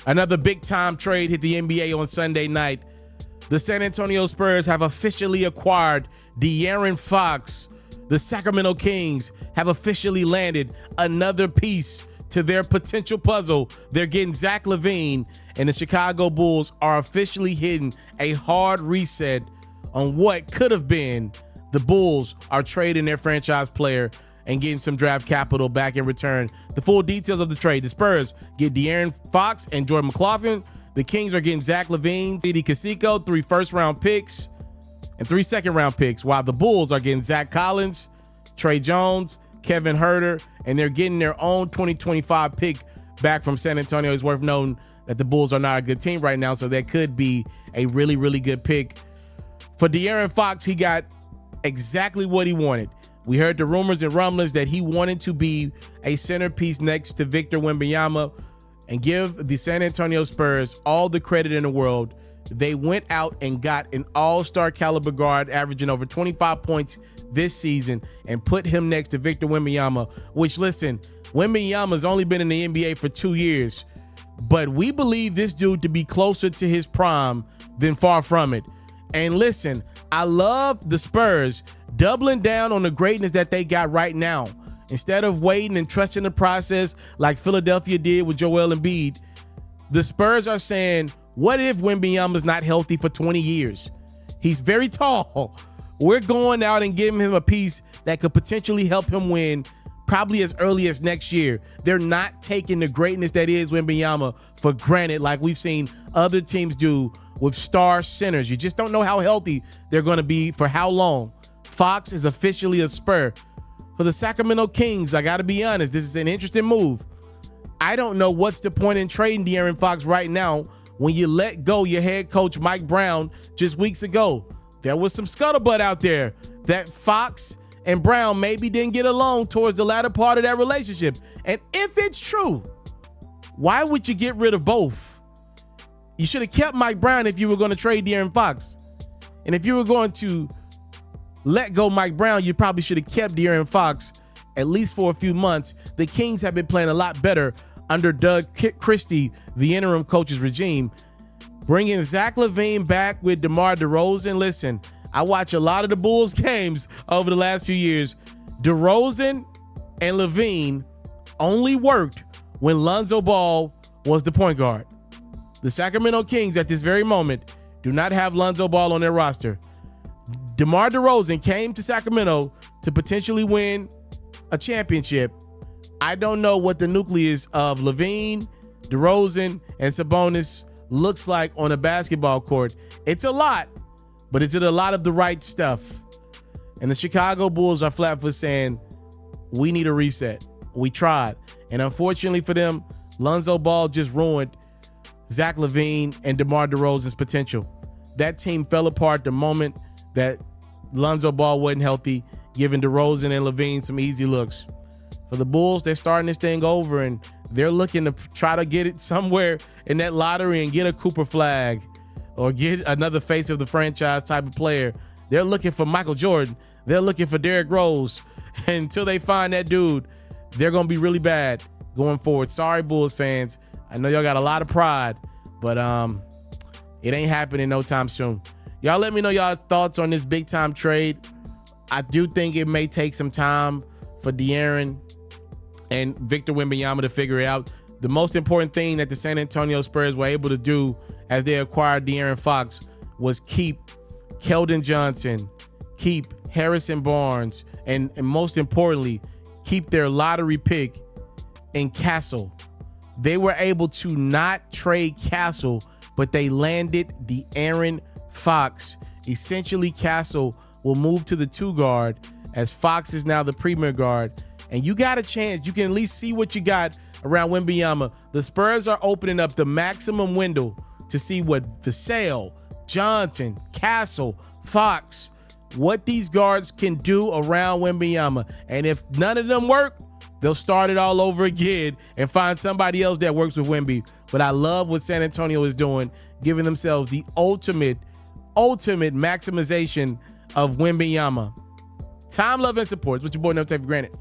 Another big-time trade hit the NBA on Sunday night. The San Antonio Spurs have officially acquired De'Aaron Fox. The Sacramento Kings have officially landed another piece to their potential puzzle. They're getting Zach Lavine, and the Chicago Bulls are officially hitting a hard reset on what could have been. The Bulls are trading their franchise player and getting some draft capital back in return. The full details of the trade: the Spurs get De'Aaron Fox and Jordan McLaughlin. The Kings are getting Zach Lavine, C.D. Casico, 3 first-round picks, and 3 second-round picks, while the Bulls are getting Zach Collins, Trey Jones, Kevin Huerter, and they're getting their own 2025 pick back from San Antonio. It's worth noting that the Bulls are not a good team right now, so that could be a really, really good pick. For De'Aaron Fox, he got exactly what he wanted. We heard the rumors and rumblings that he wanted to be a centerpiece next to Victor Wembanyama, and give the San Antonio Spurs all the credit in the world. They went out and got an all-star caliber guard averaging over 25 points this season and put him next to Victor Wembanyama, which, listen, Wembanyama's only been in the NBA for 2 years, but we believe this dude to be closer to his prime than far from it. And listen, I love the Spurs doubling down on the greatness that they got right now. Instead of waiting and trusting the process like Philadelphia did with Joel Embiid, the Spurs are saying, what if Wembanyama's not healthy for 20 years? He's very tall. We're going out and giving him a piece that could potentially help him win probably as early as next year. They're not taking the greatness that is Wembanyama for granted like we've seen other teams do with star centers. You just don't know how healthy they're going to be for how long. Fox is officially a Spur. For the Sacramento Kings, I got to be honest, this is an interesting move. I don't know what's the point in trading De'Aaron Fox right now when you let go your head coach Mike Brown just weeks ago. There was some scuttlebutt out there that Fox and Brown maybe didn't get along towards the latter part of that relationship. And if it's true, why would you get rid of both? You should have kept Mike Brown if you were going to trade De'Aaron Fox. And if you were going to let go Mike Brown, you probably should have kept De'Aaron Fox at least for a few months. The Kings have been playing a lot better under Doug Christie, the interim coach's regime. Bringing Zach Lavine back with DeMar DeRozan. Listen, I watch a lot of the Bulls games over the last few years. DeRozan and Lavine only worked when Lonzo Ball was the point guard. The Sacramento Kings at this very moment do not have Lonzo Ball on their roster. DeMar DeRozan came to Sacramento to potentially win a championship. I don't know what the nucleus of Lavine, DeRozan, and Sabonis looks like on a basketball court. It's a lot, but it's a lot of the right stuff. And the Chicago Bulls are flat for saying, we need a reset. We tried. And unfortunately for them, Lonzo Ball just ruined Zach Lavine and DeMar DeRozan's potential. That team fell apart the moment that Lonzo Ball wasn't healthy, giving DeRozan and Lavine some easy looks. For the Bulls, they're starting this thing over, and they're looking to try to get it somewhere in that lottery and get a Cooper Flag or get another face of the franchise type of player. They're looking for Michael Jordan. They're looking for Derrick Rose. And until they find that dude, they're going to be really bad going forward. Sorry, Bulls fans. I know y'all got a lot of pride, but it ain't happening no time soon. Y'all let me know y'all thoughts on this big-time trade. I do think it may take some time for De'Aaron and Victor Wembanyama to figure it out. The most important thing that the San Antonio Spurs were able to do as they acquired De'Aaron Fox was keep Keldon Johnson, keep Harrison Barnes, and most importantly, keep their lottery pick in Castle. They were able to not trade Castle, but they landed De'Aaron Fox. Essentially, Castle will move to the 2 guard as Fox is now the premier guard. And you got a chance. You can at least see what you got around Wembanyama. The Spurs are opening up the maximum window to see what Vassell, Johnson, Castle, Fox, what these guards can do around Wembanyama. And if none of them work, they'll start it all over again and find somebody else that works with Wemby. But I love what San Antonio is doing, giving themselves the ultimate maximization of Wembanyama. Time, love, and support. It's what your boy never take for granted. I'm